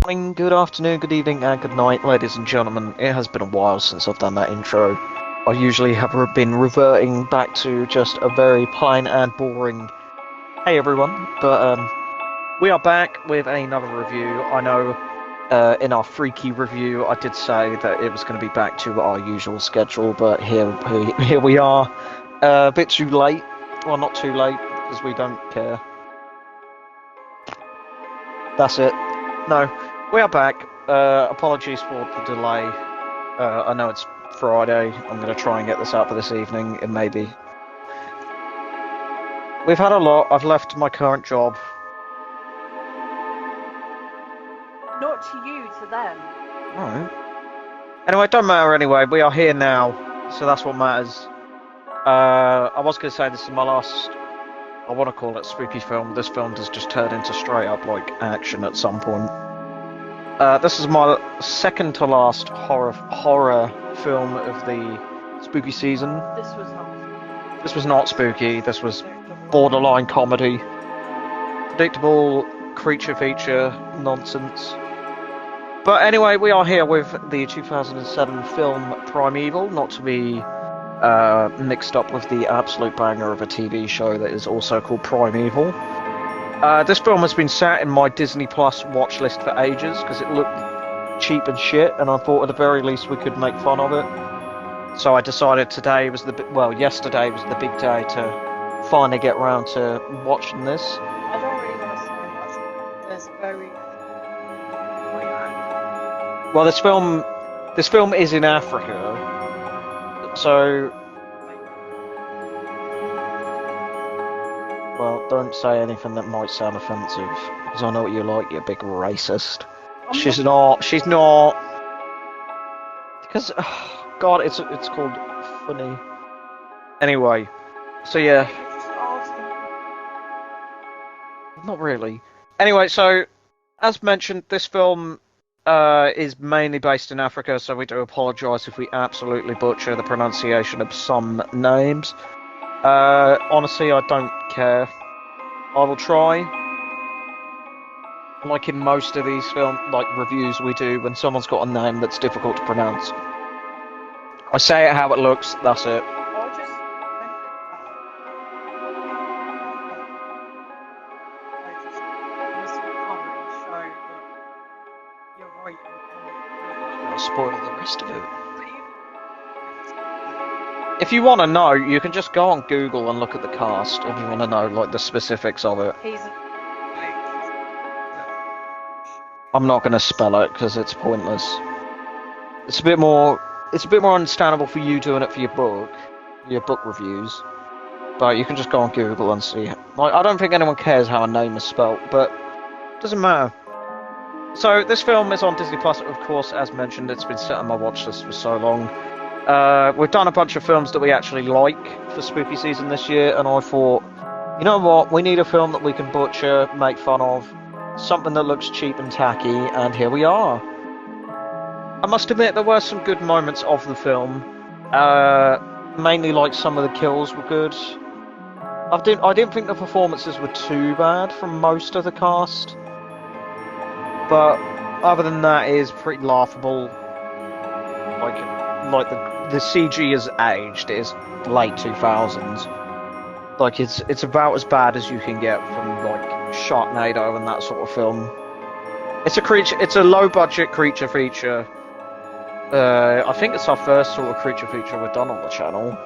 Morning, good afternoon, good evening, and good night, ladies and gentlemen. It has been a while since I've done that intro. I usually have been reverting back to just a very plain and boring hey everyone, but we are back with another review. I know in our freaky review I did say that it was going to be back to our usual schedule, but here we are, a bit too late. Well, not too late, because we don't care. That's it. No, we are back. Apologies for the delay. I know it's Friday. I'm going to try and get this out for this evening. It may be. We've had a lot. I've left my current job. Not to you, to them. Alright. Anyway, it don't matter anyway. We are here now, so that's what matters. I was going to say this is my last, I want to call it spooky film. This film does just turn into straight up like action at some point. This is my second to last horror film of the spooky season. This was not spooky. This was borderline comedy. Predictable creature feature nonsense. But anyway, we are here with the 2007 film Primeval, not to be mixed up with the absolute banger of a TV show that is also called Primeval. This film has been sat in my Disney Plus watch list for ages because it looked cheap and shit, and I thought at the very least we could make fun of it. So I decided yesterday was the big day to finally get around to watching this. I don't really want to say much. There's very. Well, this film is in Africa, so. Well, don't say anything that might sound offensive, because I know what you like, you big racist. She's not. Because, oh, God, it's called funny. Anyway, so yeah. Not really. Anyway, so, as mentioned, this film is mainly based in Africa, so we do apologise if we absolutely butcher the pronunciation of some names. Honestly, I don't care. I will try. Like in most of these reviews we do, when someone's got a name that's difficult to pronounce, I say it how it looks. That's it. I'll spoil the rest of it. If you want to know, you can just go on Google and look at the cast if you want to know like the specifics of it. I'm not going to spell it because it's pointless. It's a bit more understandable for you doing it for your book reviews. But you can just go on Google and see. Like, I don't think anyone cares how a name is spelt, but it doesn't matter. So this film is on Disney Plus, of course, as mentioned. It's been set on my watch list for so long. We've done a bunch of films that we actually like for spooky season this year, and I thought, you know what, we need a film that we can butcher, make fun of, something that looks cheap and tacky, and here we are. I must admit there were some good moments of the film, mainly like some of the kills were good. I didn't think the performances were too bad from most of the cast, but other than that, it is pretty laughable. Like the CG has aged. It is late 2000s. Like it's about as bad as you can get from like Sharknado and that sort of film. It's a low budget creature feature. I think it's our first sort of creature feature we've done on the channel.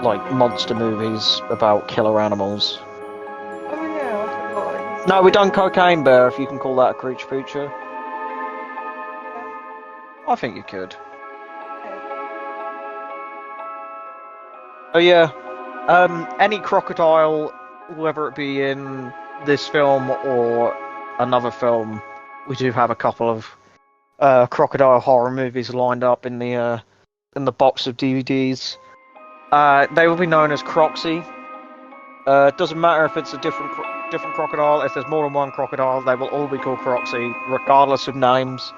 Like monster movies about killer animals. Oh yeah, I forgot. No, we done Cocaine Bear, if you can call that a creature feature. I think you could. Oh yeah, any crocodile, whether it be in this film or another film, we do have a couple of crocodile horror movies lined up in the box of DVDs. They will be known as Croxy. It doesn't matter if it's a different crocodile. If there's more than one crocodile, they will all be called Croxy, regardless of names,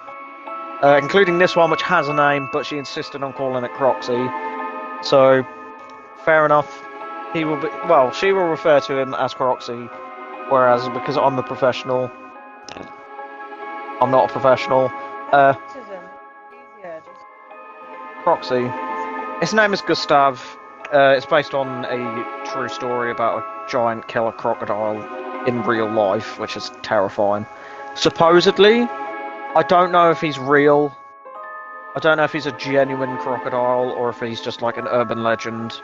including this one, which has a name, but she insisted on calling it Croxy. So. Fair enough. She will refer to him as Croxy, whereas because I'm the professional, I'm not a professional. Autism. Easier, just Proxy. His name is Gustav. It's based on a true story about a giant killer crocodile in real life, which is terrifying. Supposedly, I don't know if he's real. I don't know if he's a genuine crocodile or if he's just like an urban legend.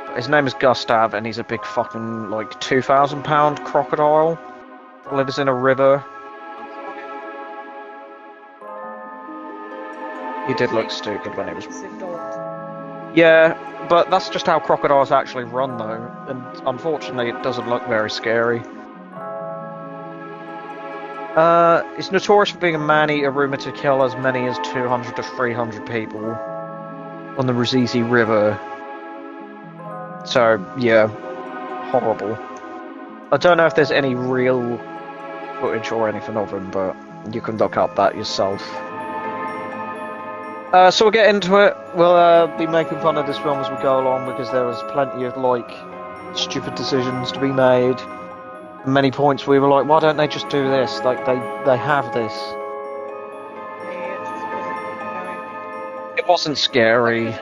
But his name is Gustav, and he's a big fucking, like, 2,000-pound crocodile that lives in a river. He did look stupid when he was... Yeah, but that's just how crocodiles actually run, though, and unfortunately it doesn't look very scary. It's notorious for being a man-eater, rumoured to kill as many as 200 to 300 people on the Ruzizi River. So, yeah, horrible. I don't know if there's any real footage or anything of him, but you can look up that yourself. So we'll get into it. We'll be making fun of this film as we go along because there was plenty of, like, stupid decisions to be made. At many points we were like, why don't they just do this? Like, they have this. It wasn't scary.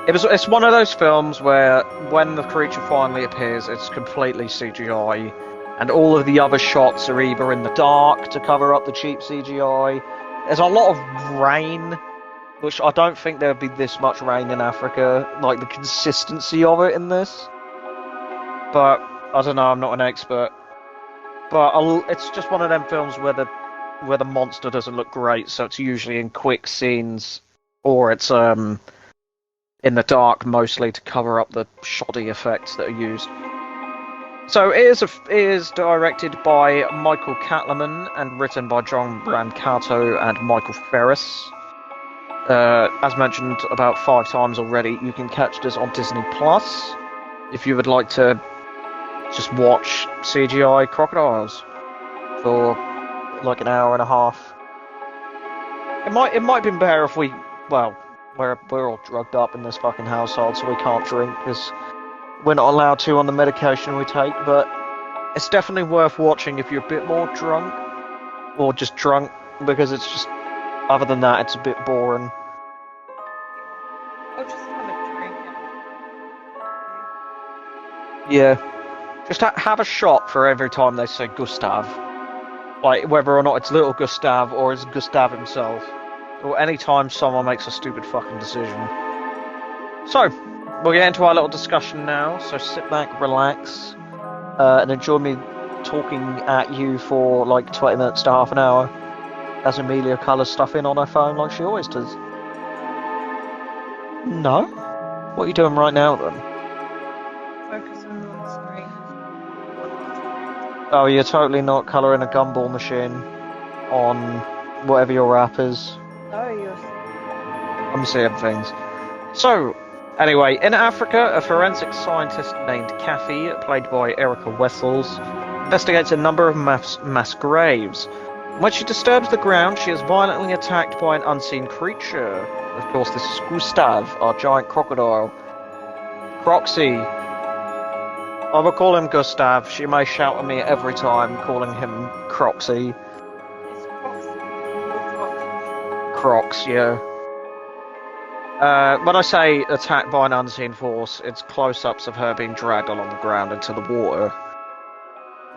It's one of those films where when the creature finally appears, it's completely CGI, and all of the other shots are either in the dark to cover up the cheap CGI. There's a lot of rain, which I don't think there would be this much rain in Africa, like the consistency of it in this. But I don't know, I'm not an expert. But it's just one of them films where the monster doesn't look great, so it's usually in quick scenes, or it's in the dark mostly to cover up the shoddy effects that are used. So it is directed by Michael Catleman and written by John Brancato and Michael Ferris. As mentioned about 5 times already, you can catch this on Disney Plus if you would like to just watch CGI crocodiles for like an hour and a half. It might have been better if we're all drugged up in this fucking household, so we can't drink because we're not allowed to on the medication we take, but it's definitely worth watching if you're a bit more drunk, or just drunk, because it's just, other than that, it's a bit boring. I'll just have a drink. Yeah. Just have a shot for every time they say Gustav. Like, whether or not it's little Gustav or it's Gustav himself. Or any time someone makes a stupid fucking decision. So, we'll get into our little discussion now, so sit back, relax, and enjoy me talking at you for like 20 minutes to half an hour as Amelia colours stuff in on her phone like she always does. No? What are you doing right now then? Focusing on the screen. Oh, you're totally not colouring a gumball machine on whatever your app is. No, you're... I'm seeing things. So, anyway, in Africa, a forensic scientist named Kathy, played by Erica Wessels, investigates a number of mass graves. When she disturbs the ground, she is violently attacked by an unseen creature. Of course, this is Gustav, our giant crocodile. Croxy. I will call him Gustav. She may shout at me every time calling him Croxy. It's Crocs. Crocs, yeah. When I say attacked by an unseen force, it's close-ups of her being dragged along the ground into the water.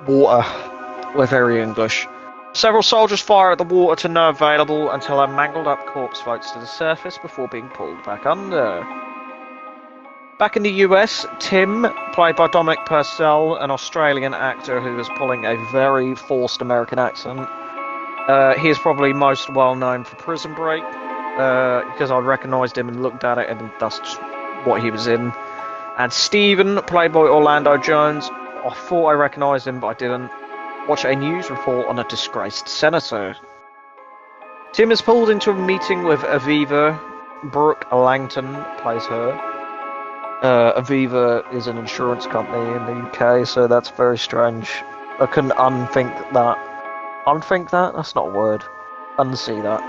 We're very English. Several soldiers fire at the water to no available until a mangled-up corpse floats to the surface before being pulled back under. Back in the US, Tim, played by Dominic Purcell, an Australian actor who is pulling a very forced American accent. He is probably most well known for Prison Break, because I recognised him and looked at it, and that's just what he was in. And Stephen, played by Orlando Jones, I thought I recognised him, but I didn't. Watch a news report on a disgraced senator. Tim is pulled into a meeting with Aviva. Brooke Langton plays her. Aviva is an insurance company in the UK, so that's very strange. I couldn't unthink that. Unthink that? That's not a word. Unsee that.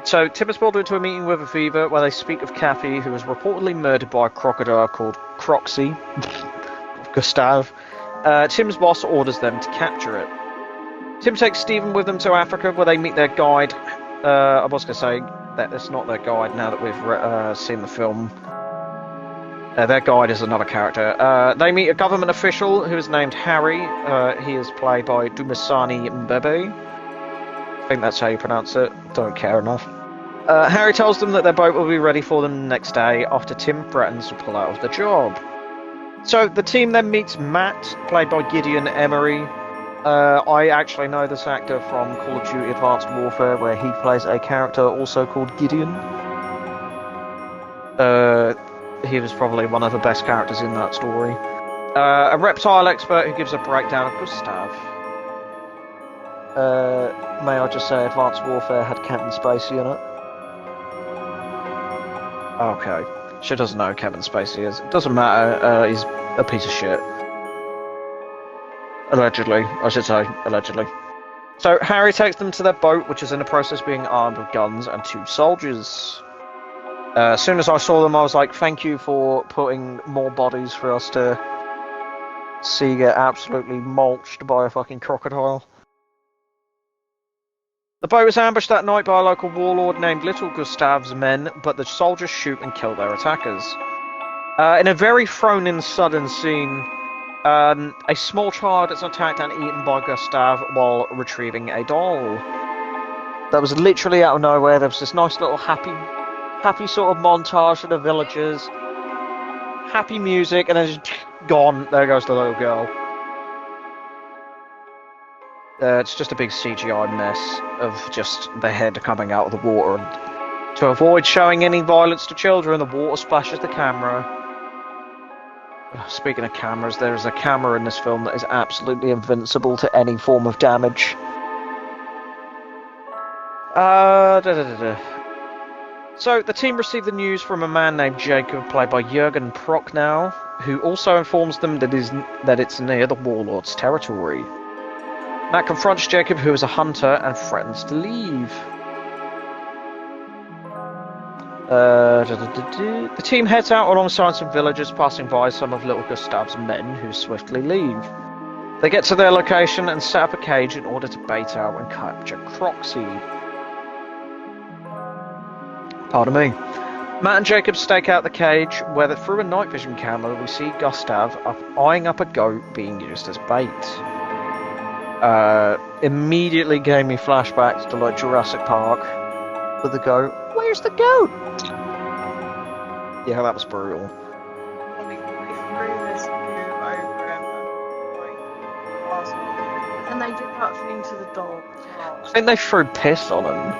So, Tim is pulled into a meeting with Aviva where they speak of Kathy, who was reportedly murdered by a crocodile called Croxy. Gustav. Tim's boss orders them to capture it. Tim takes Stephen with them to Africa, where they meet their guide. I was going to say that it's not their guide now that we've seen the film. Their guide is another character. They meet a government official who is named Harry. He is played by Dumisani Mbebe. I think that's how you pronounce it. Don't care enough. Harry tells them that their boat will be ready for them the next day after Tim threatens to pull out of the job. So the team then meets Matt, played by Gideon Emery. I actually know this actor from Call of Duty Advanced Warfare, where he plays a character also called Gideon. He was probably one of the best characters in that story. A reptile expert who gives a breakdown of Gustav. May I just say Advanced Warfare had Captain Spacey in it? Okay. She doesn't know who Kevin Spacey is. It doesn't matter, he's a piece of shit. Allegedly, I should say, allegedly. So, Harry takes them to their boat, which is in the process of being armed with guns and 2 soldiers. As soon as I saw them, I was like, thank you for putting more bodies for us to see get absolutely mulched by a fucking crocodile. The boat was ambushed that night by a local warlord named Little Gustav's men, but the soldiers shoot and kill their attackers. In a very thrown-in sudden scene, a small child is attacked and eaten by Gustav while retrieving a doll. That was literally out of nowhere. There was this nice little happy sort of montage of the villagers, happy music, and then just gone. There goes the little girl. It's just a big CGI mess of just the head coming out of the water. And to avoid showing any violence to children, the water splashes the camera. Speaking of cameras, there is a camera in this film that is absolutely invincible to any form of damage. So, the team receive the news from a man named Jacob, played by Jürgen Prochnow, who also informs them that it's near the warlord's territory. Matt confronts Jacob, who is a hunter, and threatens to leave. The team heads out alongside some villagers, passing by some of Little Gustav's men, who swiftly leave. They get to their location and set up a cage in order to bait out and capture Croxy. Pardon me. Matt and Jacob stake out the cage, where through a night vision camera we see Gustav eyeing up a goat being used as bait. Immediately gave me flashbacks to like Jurassic Park with the goat. Where's the goat? Yeah, that was brutal. And they did that thing to the dog as well. I think they threw piss on him.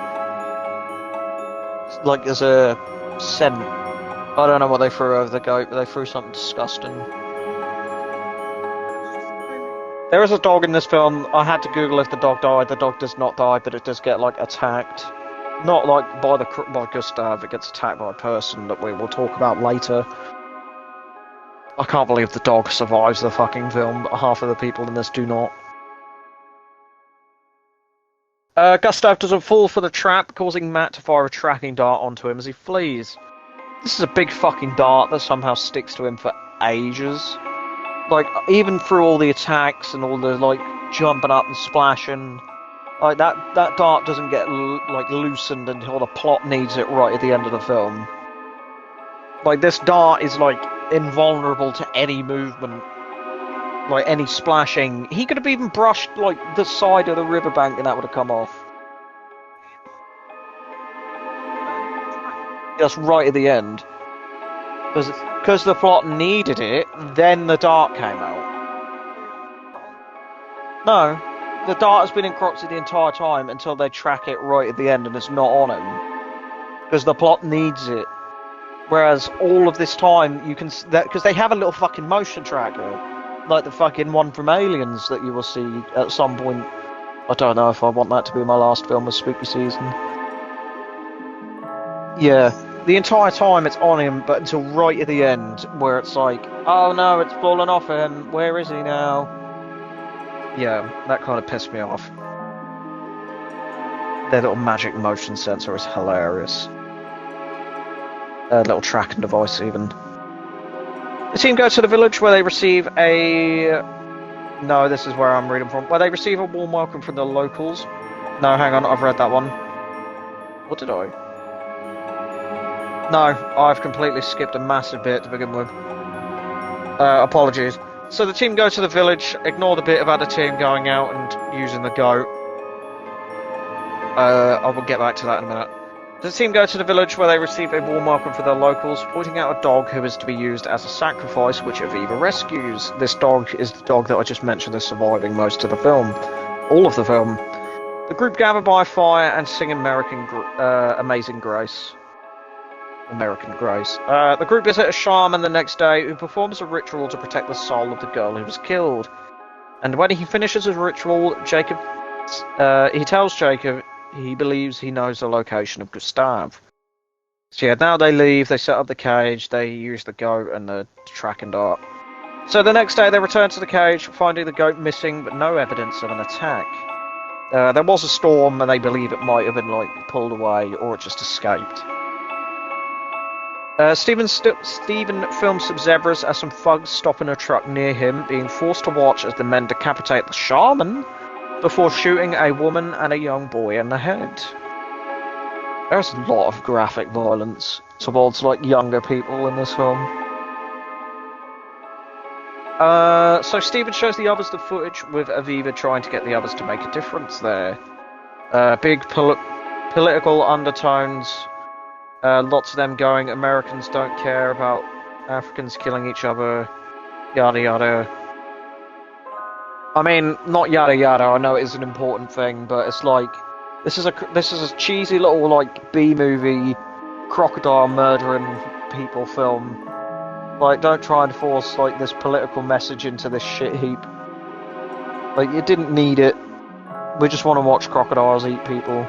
Like as a scent. I don't know what they threw over the goat, but they threw something disgusting. There is a dog in this film. I had to Google if the dog died. The dog does not die, but it does get like attacked. Not like by Gustav. It gets attacked by a person that we will talk about later. I can't believe the dog survives the fucking film, but half of the people in this do not. Gustav doesn't fall for the trap, causing Matt to fire a tracking dart onto him as he flees. This is a big fucking dart that somehow sticks to him for ages. Like, even through all the attacks and all the, like, jumping up and splashing, like, that dart doesn't get, like, loosened until the plot needs it right at the end of the film. Like, this dart is, like, invulnerable to any movement. Like, any splashing. He could have even brushed, like, the side of the riverbank and that would have come off. Just right at the end. Because the plot needed it, then the dart came out. No, the dart has been in Croxy the entire time until they track it right at the end and it's not on him. Because the plot needs it. Whereas all of this time, you can... Because they have a little fucking motion tracker. Like the fucking one from Aliens that you will see at some point. I don't know if I want that to be my last film of spooky season. Yeah. The entire time it's on him, but until right at the end, where it's like, oh no, it's fallen off him, where is he now? Yeah, that kind of pissed me off. Their little magic motion sensor is hilarious. Little tracking device even. The team go to the village where they receive a... No, this is where I'm reading from. Where they receive a warm welcome from the locals. No, hang on, I've read that one. What did I? No, I've completely skipped a massive bit to begin with. Apologies. So the team go to the village, ignore the bit about the team going out and using the goat. I will get back to that in a minute. The team go to the village where they receive a warm welcome from the locals, pointing out a dog who is to be used as a sacrifice, which Aviva rescues. This dog is the dog that I just mentioned is surviving most of the film. All of the film. The group gather by a fire and sing Amazing Grace. American Grace. The group visit a shaman the next day who performs a ritual to protect the soul of the girl who was killed. And when he finishes his ritual, he tells Jacob he believes he knows the location of Gustav. So yeah, now they leave, they set up the cage, they use the goat and the tracking dart. So the next day they return to the cage, finding the goat missing but no evidence of an attack. There was a storm and they believe it might have been pulled away or it just escaped. Stephen films some zebras as some thugs stop in a truck near him, being forced to watch as the men decapitate the shaman before shooting a woman and a young boy in the head. There's a lot of graphic violence towards younger people in this film. So Stephen shows the others the footage with Aviva trying to get the others to make a difference there. Big political undertones. Lots of them going, Americans don't care about Africans killing each other, yada yada. I mean, not yada yada, I know it is an important thing, but it's this is a cheesy little B-movie crocodile murdering people film. Don't try and force this political message into this shit heap. You didn't need it. We just want to watch crocodiles eat people.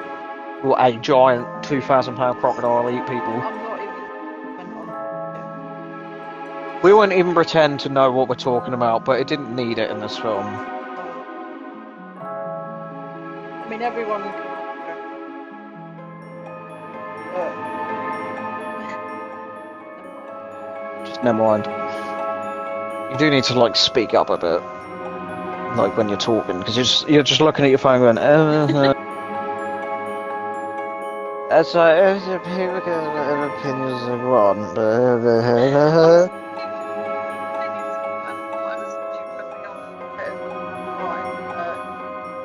Or a giant 2,000-pound crocodile eat people. I'm not even. We won't even pretend to know what we're talking about, but it didn't need it in this film. I mean, everyone. Just never mind. You do need to speak up a bit, when you're talking, because you're just looking at your phone going. As people can have opinions they want.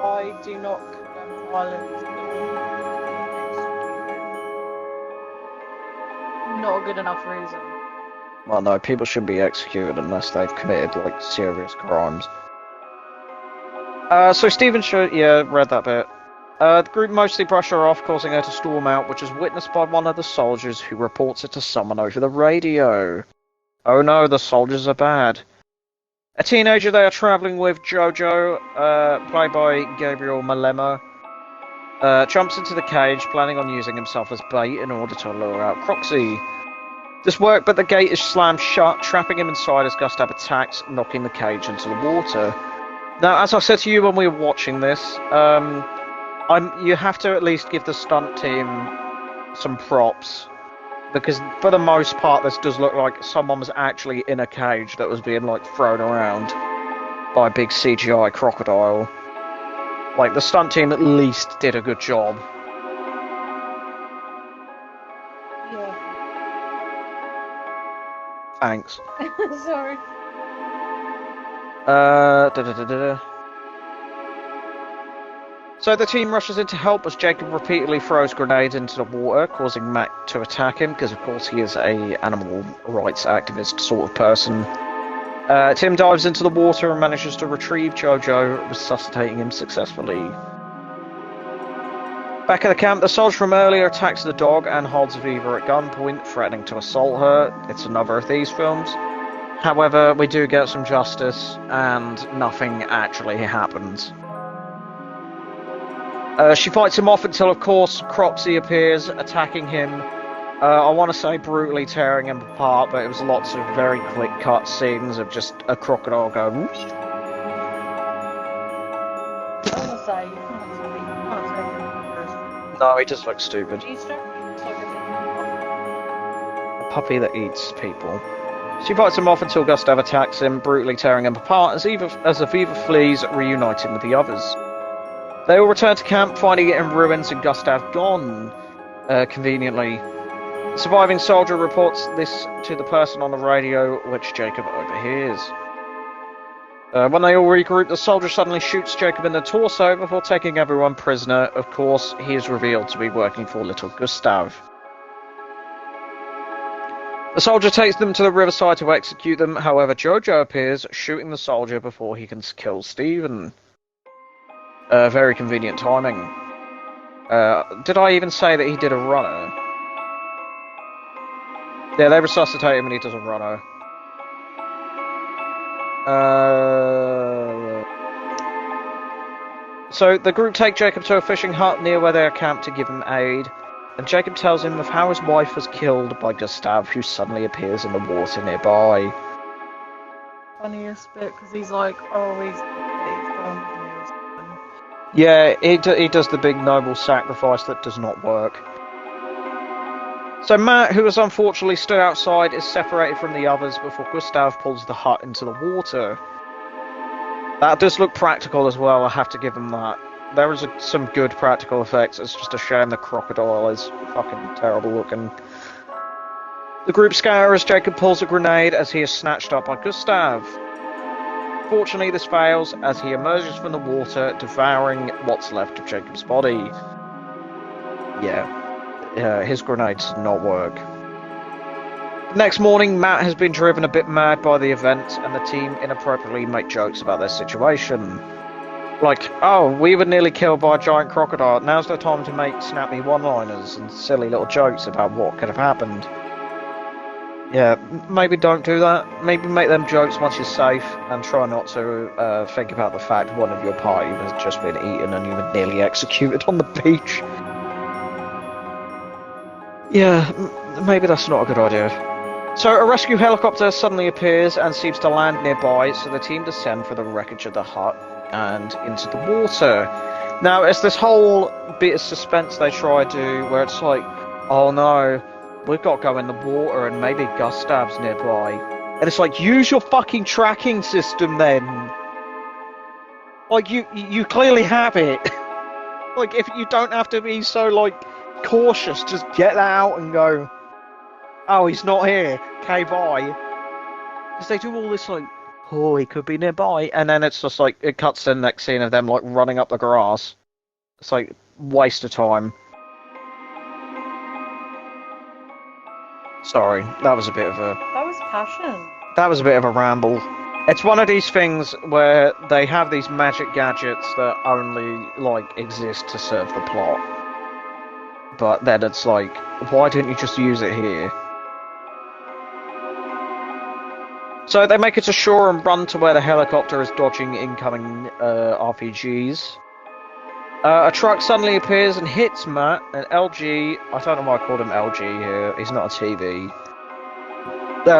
I do not condone violence. Not a good enough reason. Well, no, people should be executed unless they've committed serious crimes. So Stephen read that bit. The group mostly brush her off, causing her to storm out, which is witnessed by one of the soldiers who reports it to someone over the radio. Oh no, the soldiers are bad. A teenager they are travelling with, Jojo, played by Gabriel Malema, jumps into the cage, planning on using himself as bait in order to lure out Croxy. This worked, but the gate is slammed shut, trapping him inside as Gustav attacks, knocking the cage into the water. Now, as I said to you when we were watching this, you have to at least give the stunt team some props, because for the most part this does look like someone was actually in a cage that was being thrown around by a big CGI crocodile. The stunt team at least did a good job. Yeah. Thanks. Sorry. So the team rushes in to help as Jacob repeatedly throws grenades into the water, causing Mac to attack him, because of course he is a animal rights activist sort of person. Tim dives into the water and manages to retrieve Jojo, resuscitating him successfully. Back at the camp, the soldier from earlier attacks the dog and holds Aviva at gunpoint, threatening to assault her. It's another of these films. However, we do get some justice, and nothing actually happens. She fights him off until, of course, Croxy appears, attacking him. I want to say brutally tearing him apart, but it was lots of very quick cut scenes of just a crocodile going. I want to say you can't take it. No, he just looks stupid. G-strap? A puppy that eats people. She fights him off until Gustav attacks him, brutally tearing him apart as Aviva flees, reuniting with the others. They all return to camp, finding it in ruins and Gustav gone, conveniently. The surviving soldier reports this to the person on the radio, which Jacob overhears. When they all regroup, the soldier suddenly shoots Jacob in the torso before taking everyone prisoner. Of course, he is revealed to be working for little Gustav. The soldier takes them to the riverside to execute them. However, Jojo appears, shooting the soldier before he can kill Stephen. Very convenient timing. Did I even say that he did a runner? Yeah, they resuscitate him and he does a runner. So the group take Jacob to a fishing hut near where they are camped to give him aid, and Jacob tells him of how his wife was killed by Gustav, who suddenly appears in the water nearby. Funniest bit, because he's like, oh, he's gone. Yeah, he does the big noble sacrifice that does not work. So Matt, who has unfortunately stood outside, is separated from the others before Gustav pulls the hut into the water. That does look practical as well, I have to give him that. There is some good practical effects, it's just a shame the crocodile is fucking terrible looking. The group scatter as Jacob pulls a grenade as he is snatched up by Gustav. Fortunately, this fails as he emerges from the water, devouring what's left of Jacob's body. Yeah, his grenades did not work. The next morning, Matt has been driven a bit mad by the event, and the team inappropriately make jokes about their situation. Like, oh, we were nearly killed by a giant crocodile, now's the time to make snappy one-liners and silly little jokes about what could have happened. Yeah, maybe don't do that. Maybe make them jokes once you're safe, and try not to think about the fact one of your party has just been eaten and you were nearly executed on the beach. Yeah, maybe that's not a good idea. So a rescue helicopter suddenly appears and seems to land nearby, so the team descend for the wreckage of the hut and into the water. Now, it's this whole bit of suspense they try to do, where it's like, oh no, we've got to go in the water and maybe Gustav's nearby. And it's like, use your fucking tracking system then. Like, you clearly have it. Like, if you don't have to be so, like, cautious, just get that out and go, oh, he's not here, okay, bye. Because they do all this, like, oh, he could be nearby, and then it's just like, it cuts to the next scene of them, like, running up the grass. It's like, waste of time. Sorry, that was a bit of a... That was passion. That was a bit of a ramble. It's one of these things where they have these magic gadgets that only, like, exist to serve the plot. But then it's like, why didn't you just use it here? So they make it to shore and run to where the helicopter is dodging incoming RPGs. A truck suddenly appears and hits Matt, an LG. I don't know why I called him LG here. He's not a TV.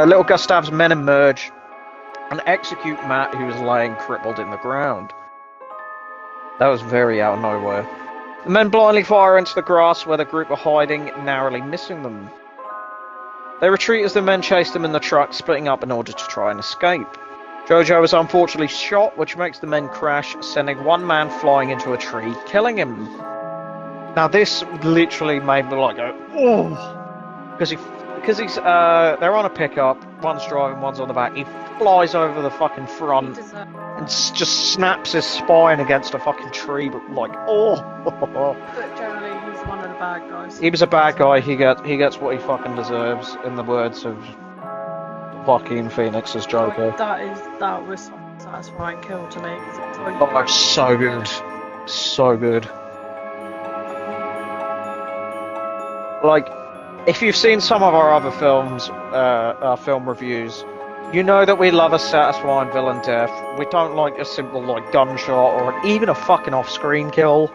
Little Gustav's men emerge and execute Matt, who is laying crippled in the ground. That was very out of nowhere. The men blindly fire into the grass where the group are hiding, narrowly missing them. They retreat as the men chase them in the truck, splitting up in order to try and escape. Jojo is unfortunately shot, which makes the men crash, sending one man flying into a tree, killing him. Now this literally made me like go, oh, because he's they're on a pickup, one's driving, one's on the back. He flies over the fucking front and just snaps his spine against a fucking tree, but like, oh. But generally, he's one of the bad guys. He was a bad guy. He gets what he fucking deserves, in the words of Joaquin Phoenix's Joker. Like, that was a satisfying kill to me. It's like, Oh, so good, so good. Like, if you've seen some of our other films, our film reviews, you know that we love a satisfying villain death. We don't like a simple, like, gunshot or even a fucking off-screen kill.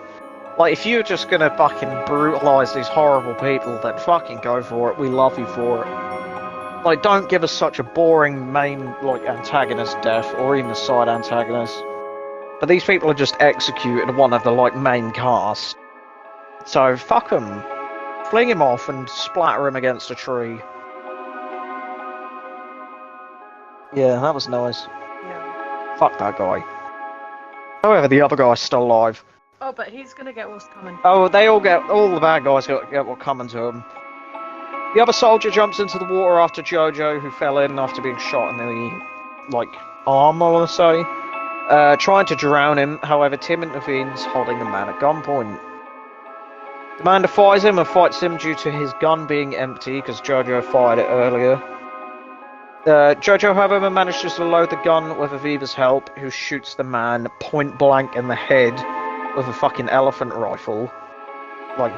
Like, if you're just gonna fucking brutalise these horrible people, then fucking go for it. We love you for it. Like, don't give us such a boring main, like, antagonist death, or even a side antagonist. But these people are just executed one of the, like, main cast. So, fuck them. Fling him off and splatter him against a tree. Yeah, that was nice. Yeah. Fuck that guy. However, the other guy's still alive. Oh, but he's gonna get what's coming. Oh, all the bad guys get what coming to them. The other soldier jumps into the water after Jojo, who fell in after being shot in the, like, arm, I want to say. Trying to drown him, however, Tim intervenes, holding the man at gunpoint. The man defies him and fights him due to his gun being empty, because Jojo fired it earlier. Jojo, however, manages to load the gun with Aviva's help, who shoots the man point blank in the head with a fucking elephant rifle. Like,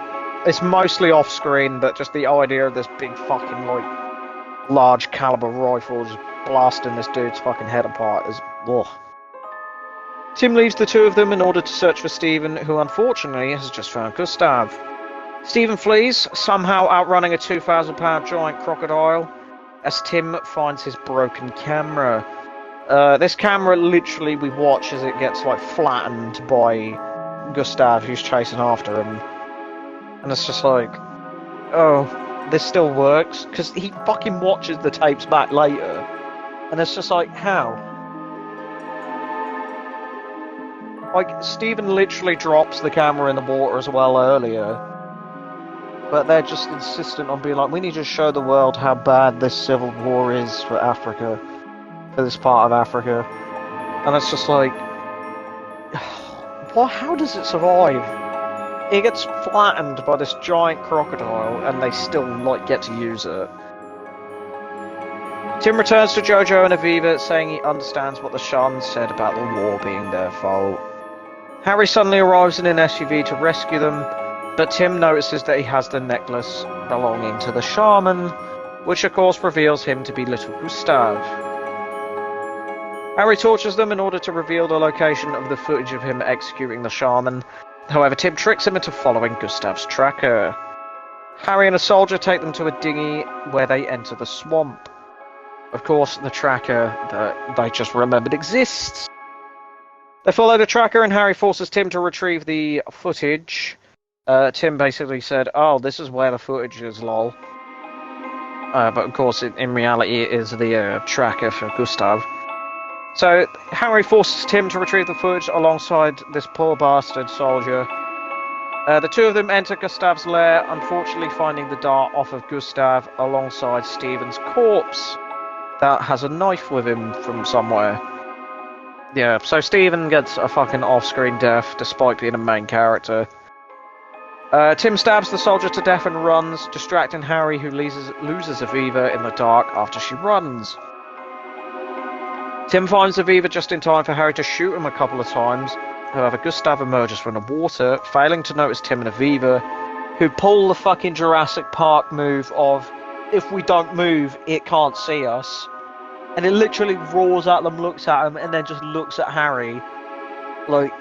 it's mostly off screen, but just the idea of this big fucking, like, large caliber rifle just blasting this dude's fucking head apart is. Ugh. Tim leaves the two of them in order to search for Stephen, who unfortunately has just found Gustav. Stephen flees, somehow outrunning a 2,000-pound giant crocodile, as Tim finds his broken camera. This camera, literally, we watch as it gets, like, flattened by Gustav, who's chasing after him. And it's just like, oh, this still works? Because he fucking watches the tapes back later. And it's just like, how? Like, Stephen literally drops the camera in the water as well earlier. But they're just insistent on being like, we need to show the world how bad this civil war is for Africa. For this part of Africa. And it's just like, well, how does it survive? It gets flattened by this giant crocodile, and they still, like, get to use it. Tim returns to Jojo and Aviva, saying he understands what the shaman said about the war being their fault. Harry suddenly arrives in an SUV to rescue them, but Tim notices that he has the necklace belonging to the shaman, which of course reveals him to be little Gustav. Harry tortures them in order to reveal the location of the footage of him executing the shaman. However, Tim tricks him into following Gustav's tracker. Harry and a soldier take them to a dinghy where they enter the swamp. Of course, the tracker that they just remembered exists. They follow the tracker and Harry forces Tim to retrieve the footage. Tim basically said, oh, this is where the footage is, lol. But of course, in reality, it is the tracker for Gustav. So, Harry forces Tim to retrieve the footage alongside this poor bastard soldier. The two of them enter Gustav's lair, unfortunately finding the dart off of Gustav alongside Stephen's corpse that has a knife with him from somewhere. Yeah, so Stephen gets a fucking off-screen death despite being a main character. Tim stabs the soldier to death and runs, distracting Harry, who loses Aviva in the dark after she runs. Tim finds Aviva just in time for Harry to shoot him a couple of times. However, Gustav emerges from the water, failing to notice Tim and Aviva, who pull the fucking Jurassic Park move of, if we don't move, it can't see us. And it literally roars at them, looks at him, and then just looks at Harry. Like,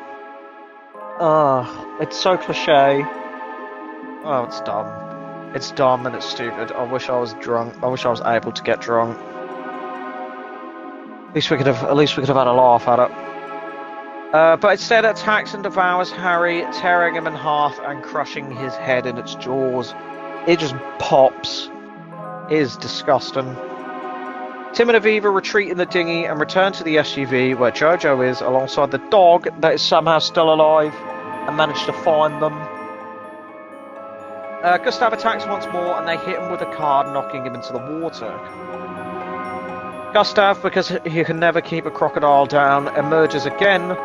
it's so cliche. Oh, it's dumb. It's dumb and it's stupid. I wish I was drunk. I wish I was able to get drunk. At least we could have had a laugh at it. But instead it attacks and devours Harry, tearing him in half and crushing his head in its jaws. It just pops. It is disgusting. Tim and Aviva retreat in the dinghy and return to the SUV where Jojo is alongside the dog that is somehow still alive and managed to find them. Gustav attacks once more and they hit him with a card, knocking him into the water. Gustav, because he can never keep a crocodile down, emerges again,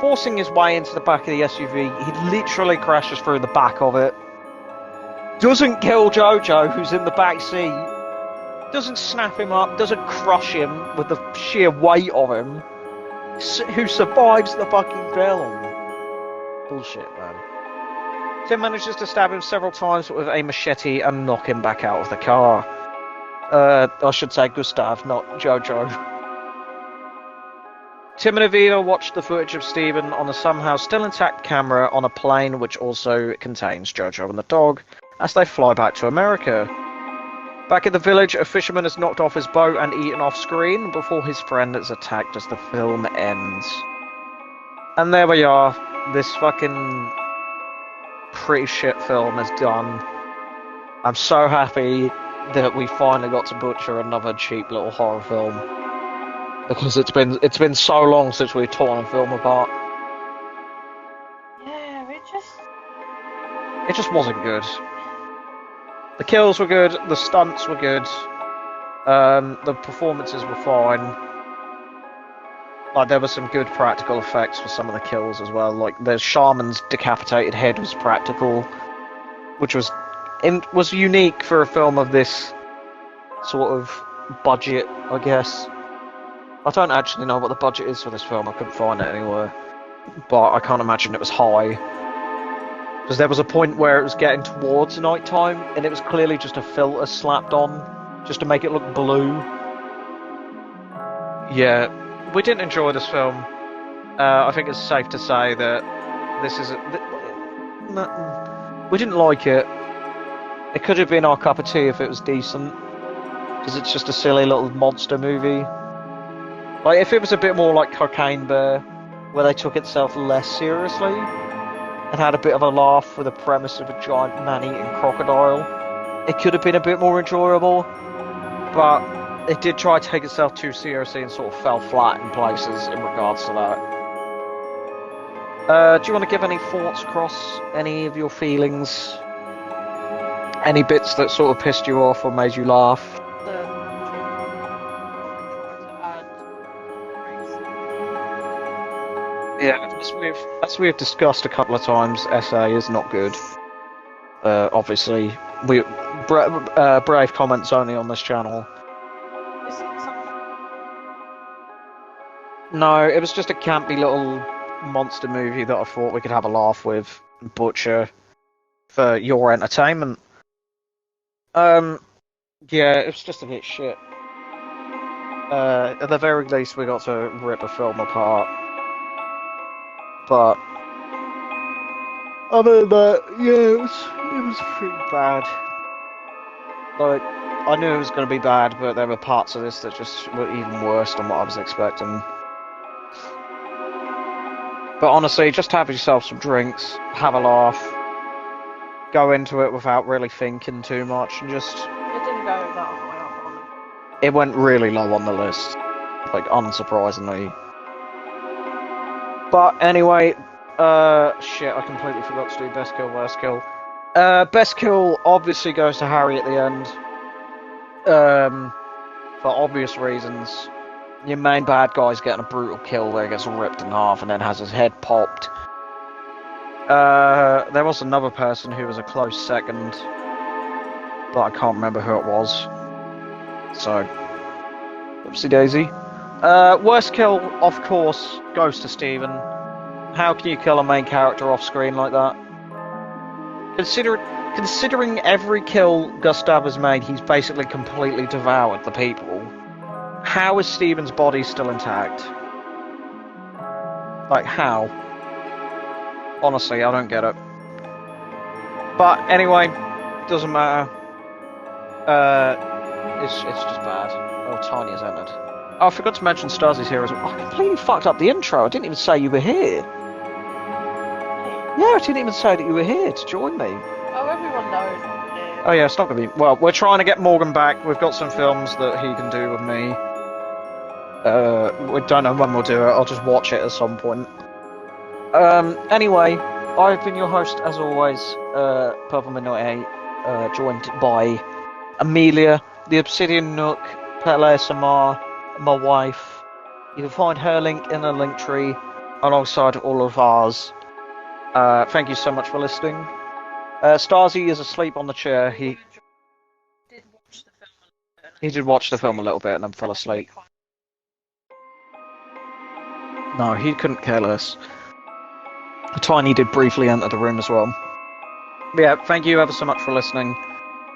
forcing his way into the back of the SUV. He literally crashes through the back of it. Doesn't kill Jojo, who's in the back seat. Doesn't snap him up, doesn't crush him with the sheer weight of him. Who survives the fucking film. Bullshit, man. Tim manages to stab him several times with a machete and knock him back out of the car. I should say Gustav, not Jojo. Tim and Aviva watch the footage of Stephen on a somehow still intact camera on a plane which also contains Jojo and the dog as they fly back to America. Back at the village, a fisherman has knocked off his boat and eaten off screen before his friend is attacked as the film ends. And there we are. This fucking pretty shit film is done. I'm so happy that we finally got to butcher another cheap little horror film. because it's been so long since we've torn a film apart. Yeah, It just wasn't good. The kills were good, the stunts were good, the performances were fine. Like, there were some good practical effects for some of the kills as well. Like, the shaman's decapitated head was practical, which was unique for a film of this sort of budget, I guess. I don't actually know what the budget is for this film. I couldn't find it anywhere, but I can't imagine it was high. Because there was a point where it was getting towards night time, and it was clearly just a filter slapped on, just to make it look blue. Yeah, we didn't enjoy this film. I think it's safe to say that this is... we didn't like it. It could have been our cup of tea if it was decent, because it's just a silly little monster movie. Like, if it was a bit more like Cocaine Bear, where they took itself less seriously, and had a bit of a laugh with the premise of a giant man-eating crocodile, it could have been a bit more enjoyable, but it did try to take itself too seriously and sort of fell flat in places in regards to that. Do you want to give any thoughts across any of your feelings? Any bits that sort of pissed you off or made you laugh? Yeah, as we've discussed a couple of times, SA is not good. Obviously, brave comments only on this channel. No, it was just a campy little monster movie that I thought we could have a laugh with, butcher, for your entertainment. Yeah, it was just a bit shit. At the very least, we got to rip a film apart. But other than that, yeah, it was pretty bad. Like, I knew it was going to be bad, but there were parts of this that just were even worse than what I was expecting. But honestly, just have yourself some drinks, have a laugh, go into it without really thinking too much, and just... It didn't go that high up on it. It went really low on the list, like, unsurprisingly. But anyway, shit, I completely forgot to do best kill, worst kill. Best kill obviously goes to Harry at the end. For obvious reasons. Your main bad guy's getting a brutal kill where he gets ripped in half and then has his head popped. There was another person who was a close second, but I can't remember who it was. So, whoopsie daisy. Worst kill, of course, goes to Stephen. How can you kill a main character off screen like that? Considering every kill Gustav has made, he's basically completely devoured the people. How is Stephen's body still intact? Like, how? Honestly, I don't get it. But anyway, doesn't matter. It's just bad. Oh, Tiny has entered. Oh, I forgot to mention Stasy's here as well. I completely fucked up the intro. I didn't even say you were here. Yeah, I didn't even say that you were here to join me. Oh, everyone knows. Yeah. Oh yeah, it's not going to be... Well, we're trying to get Morgan back. We've got some films that he can do with me. We don't know when we'll do it. I'll just watch it at some point. Anyway, I've been your host, as always, Purple Midnight 8, joined by Amelia, the Obsidian Nook, Pele Samar, my wife. You can find her link in the link tree alongside all of ours. Thank you so much for listening. Stasi is asleep on the chair. He did watch the film a little bit and then fell asleep. No, he couldn't care less. Tiny did briefly enter the room as well. But yeah, thank you ever so much for listening.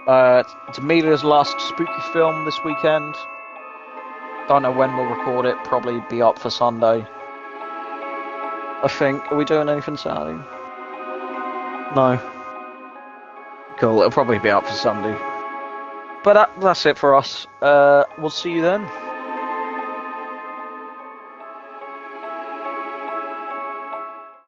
It's Amelia's last spooky film this weekend. Don't know when we'll record it. Probably be up for Sunday. I think. Are we doing anything Saturday? No. Cool, it'll probably be up for Sunday. But that's it for us. We'll see you then.